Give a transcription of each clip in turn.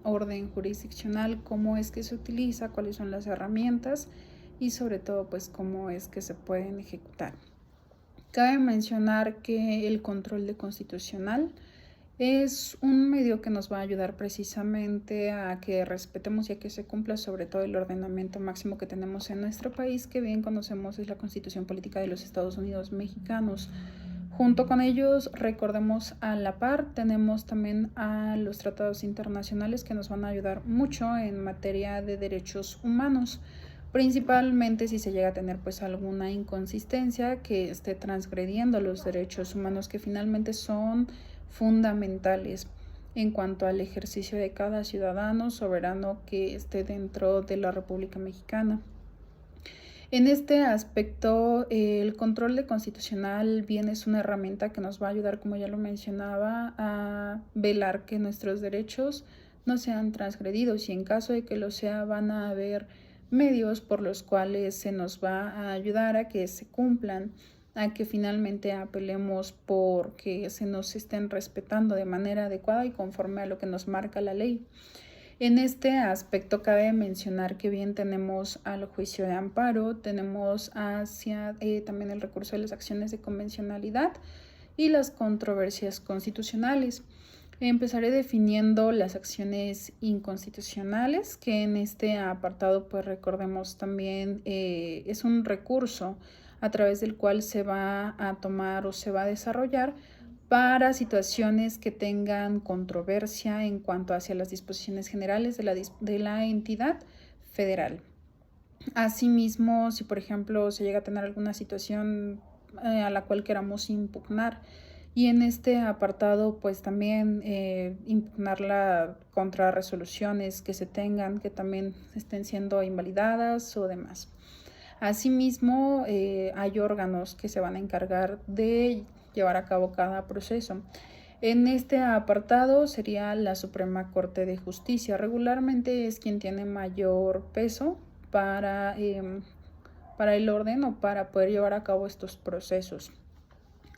orden jurisdiccional, cómo es que se utiliza, cuáles son las herramientas y sobre todo pues cómo es que se pueden ejecutar. Cabe mencionar que el control de constitucional es un medio que nos va a ayudar precisamente a que respetemos y a que se cumpla sobre todo el ordenamiento máximo que tenemos en nuestro país, que bien conocemos es la Constitución Política de los Estados Unidos Mexicanos. Junto con ellos, recordemos a la par, tenemos también a los tratados internacionales que nos van a ayudar mucho en materia de derechos humanos, principalmente si se llega a tener pues alguna inconsistencia que esté transgrediendo los derechos humanos que finalmente son fundamentales en cuanto al ejercicio de cada ciudadano soberano que esté dentro de la República Mexicana. En este aspecto, el control de constitucional bien es una herramienta que nos va a ayudar, como ya lo mencionaba, a velar que nuestros derechos no sean transgredidos y en caso de que lo sea van a haber medios por los cuales se nos va a ayudar a que se cumplan, a que finalmente apelemos por que se nos estén respetando de manera adecuada y conforme a lo que nos marca la ley. En este aspecto cabe mencionar que bien tenemos al juicio de amparo, tenemos hacia también el recurso de las acciones de convencionalidad y las controversias constitucionales. Empezaré definiendo las acciones inconstitucionales, que en este apartado pues recordemos también es un recurso a través del cual se va a tomar o se va a desarrollar para situaciones que tengan controversia en cuanto hacia las disposiciones generales de la entidad federal. Asimismo, si por ejemplo se llega a tener alguna situación a la cual queramos impugnar, y en este apartado pues también impugnarla contra resoluciones que se tengan que también estén siendo invalidadas o demás. Asimismo, hay órganos que se van a encargar de llevar a cabo cada proceso. En este apartado sería la Suprema Corte de Justicia. Regularmente es quien tiene mayor peso para el orden o para poder llevar a cabo estos procesos.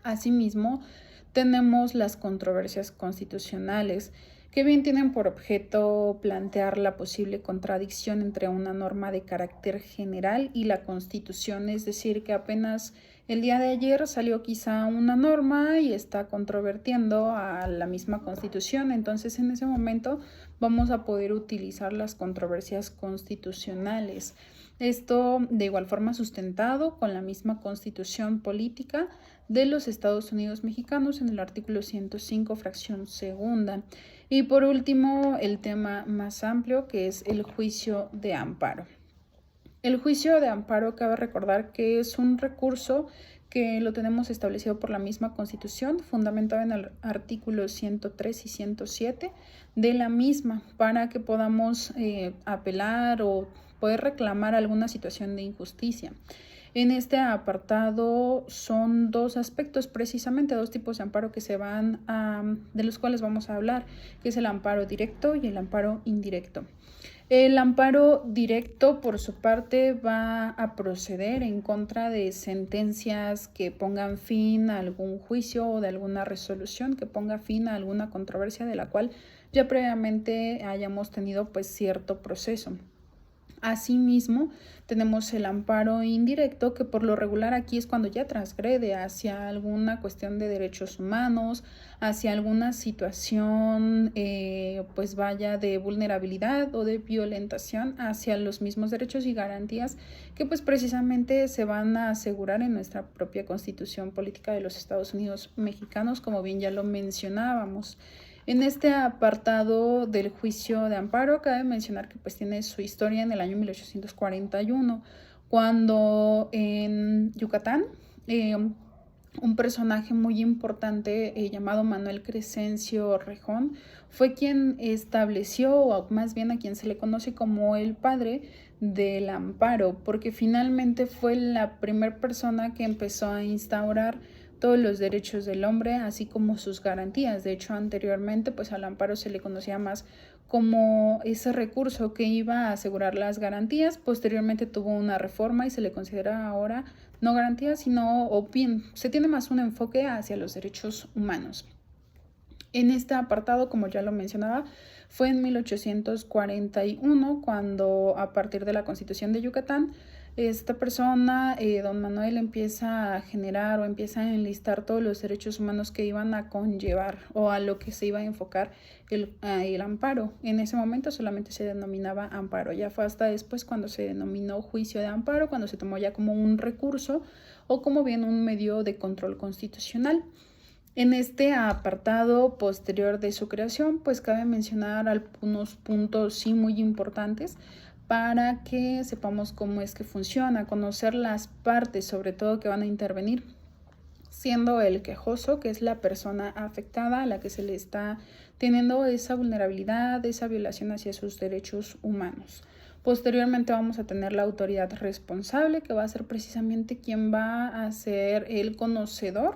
Asimismo, tenemos las controversias constitucionales, que bien tienen por objeto plantear la posible contradicción entre una norma de carácter general y la Constitución, es decir, que apenas el día de ayer salió quizá una norma y está controvertiendo a la misma Constitución, entonces en ese momento vamos a poder utilizar las controversias constitucionales. Esto de igual forma sustentado con la misma Constitución política de los Estados Unidos mexicanos en el artículo 105, fracción segunda. Y por último, el tema más amplio que es el juicio de amparo. El juicio de amparo cabe recordar que es un recurso que lo tenemos establecido por la misma Constitución, fundamentado en el artículo 103 y 107 de la misma, para que podamos apelar o poder reclamar alguna situación de injusticia. En este apartado son dos aspectos, precisamente dos tipos de amparo que de los cuales vamos a hablar, que es el amparo directo y el amparo indirecto. El amparo directo, por su parte, va a proceder en contra de sentencias que pongan fin a algún juicio o de alguna resolución que ponga fin a alguna controversia de la cual ya previamente hayamos tenido pues cierto proceso. Asimismo, tenemos el amparo indirecto, que por lo regular aquí es cuando ya transgrede hacia alguna cuestión de derechos humanos, hacia alguna situación pues vaya de vulnerabilidad o de violentación hacia los mismos derechos y garantías que pues precisamente se van a asegurar en nuestra propia Constitución Política de los Estados Unidos Mexicanos, como bien ya lo mencionábamos. En este apartado del juicio de amparo, cabe mencionar que pues tiene su historia en el año 1841, cuando en Yucatán un personaje muy importante llamado Manuel Crescencio Rejón fue quien estableció, o más bien a quien se le conoce como el padre del amparo, porque finalmente fue la primera persona que empezó a instaurar todos los derechos del hombre, así como sus garantías. De hecho, anteriormente, pues al amparo se le conocía más como ese recurso que iba a asegurar las garantías. Posteriormente tuvo una reforma y se le considera ahora no garantías, sino, o bien, se tiene más un enfoque hacia los derechos humanos. En este apartado, como ya lo mencionaba, fue en 1841 cuando, a partir de la Constitución de Yucatán, esta persona, don Manuel, empieza a generar o empieza a enlistar todos los derechos humanos que iban a conllevar o a lo que se iba a enfocar el amparo. En ese momento solamente se denominaba amparo, ya fue hasta después cuando se denominó juicio de amparo, cuando se tomó ya como un recurso o como bien un medio de control constitucional. En este apartado posterior de su creación, pues cabe mencionar algunos puntos sí muy importantes para que sepamos cómo es que funciona, conocer las partes sobre todo que van a intervenir, siendo el quejoso, que es la persona afectada a la que se le está teniendo esa vulnerabilidad, esa violación hacia sus derechos humanos. Posteriormente vamos a tener la autoridad responsable, que va a ser precisamente quien va a ser el conocedor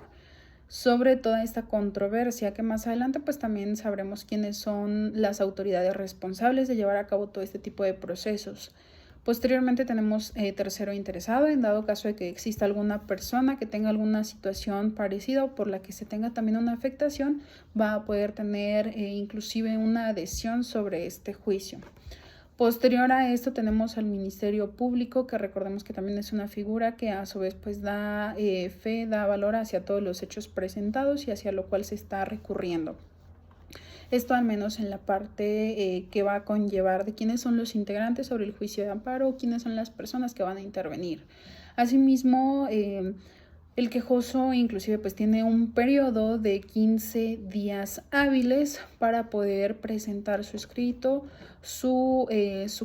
sobre toda esta controversia, que más adelante pues también sabremos quiénes son las autoridades responsables de llevar a cabo todo este tipo de procesos. Posteriormente tenemos tercero interesado, en dado caso de que exista alguna persona que tenga alguna situación parecida o por la que se tenga también una afectación, va a poder tener inclusive una adhesión sobre este juicio. Posterior a esto tenemos al Ministerio Público, que recordemos que también es una figura que a su vez pues da fe, da valor hacia todos los hechos presentados y hacia lo cual se está recurriendo. Esto al menos en la parte que va a conllevar de quiénes son los integrantes sobre el juicio de amparo o quiénes son las personas que van a intervenir. Asimismo, el quejoso inclusive pues tiene un periodo de 15 días hábiles para poder presentar su escrito, su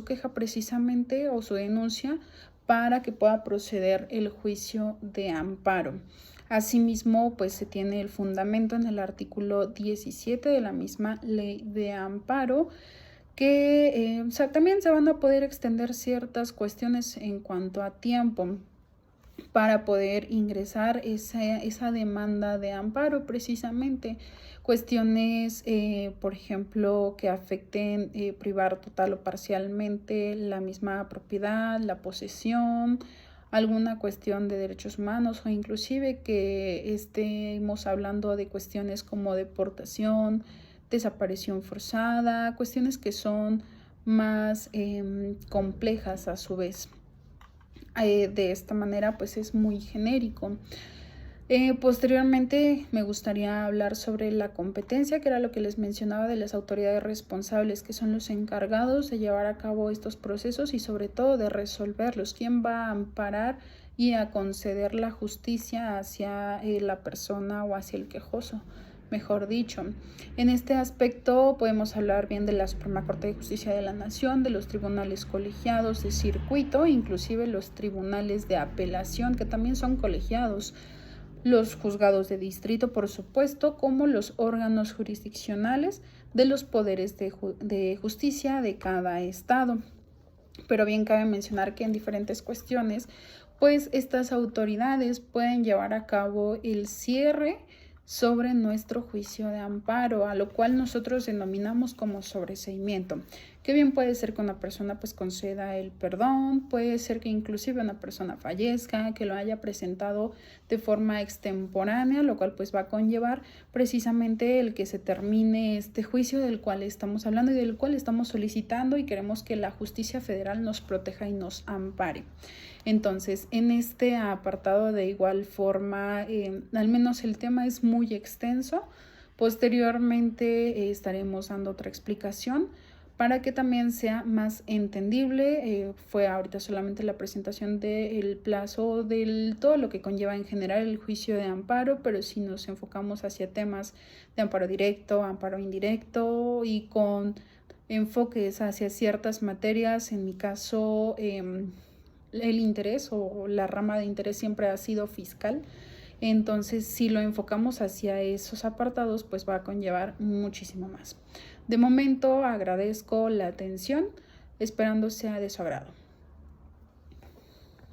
queja precisamente o su denuncia para que pueda proceder el juicio de amparo. Asimismo, pues se tiene el fundamento en el artículo 17 de la misma ley de amparo, que también se van a poder extender ciertas cuestiones en cuanto a tiempo para poder ingresar esa demanda de amparo, precisamente cuestiones, por ejemplo, que afecten privar total o parcialmente la misma propiedad, la posesión, alguna cuestión de derechos humanos o inclusive que estemos hablando de cuestiones como deportación, desaparición forzada, cuestiones que son más complejas a su vez. De esta manera pues es muy genérico. Posteriormente me gustaría hablar sobre la competencia, que era lo que les mencionaba de las autoridades responsables, que son los encargados de llevar a cabo estos procesos y sobre todo de resolverlos. ¿Quién va a amparar y a conceder la justicia hacia la persona o hacia el quejoso? Mejor dicho, en este aspecto podemos hablar bien de la Suprema Corte de Justicia de la Nación, de los tribunales colegiados de circuito, inclusive los tribunales de apelación, que también son colegiados, los juzgados de distrito, por supuesto, como los órganos jurisdiccionales de los poderes de justicia de cada estado. Pero bien cabe mencionar que en diferentes cuestiones, pues estas autoridades pueden llevar a cabo el cierre sobre nuestro juicio de amparo, a lo cual nosotros denominamos como sobreseimiento, que bien puede ser que una persona pues conceda el perdón, puede ser que inclusive una persona fallezca, que lo haya presentado de forma extemporánea, lo cual pues va a conllevar precisamente el que se termine este juicio del cual estamos hablando y del cual estamos solicitando y queremos que la justicia federal nos proteja y nos ampare. Entonces, en este apartado de igual forma, al menos el tema es muy extenso. Posteriormente estaremos dando otra explicación para que también sea más entendible. Fue ahorita solamente la presentación del plazo del todo lo que conlleva en general el juicio de amparo, pero si nos enfocamos hacia temas de amparo directo, amparo indirecto y con enfoques hacia ciertas materias, en mi caso el interés o la rama de interés siempre ha sido fiscal. Entonces, si lo enfocamos hacia esos apartados, pues va a conllevar muchísimo más. De momento, agradezco la atención, esperando sea de su agrado.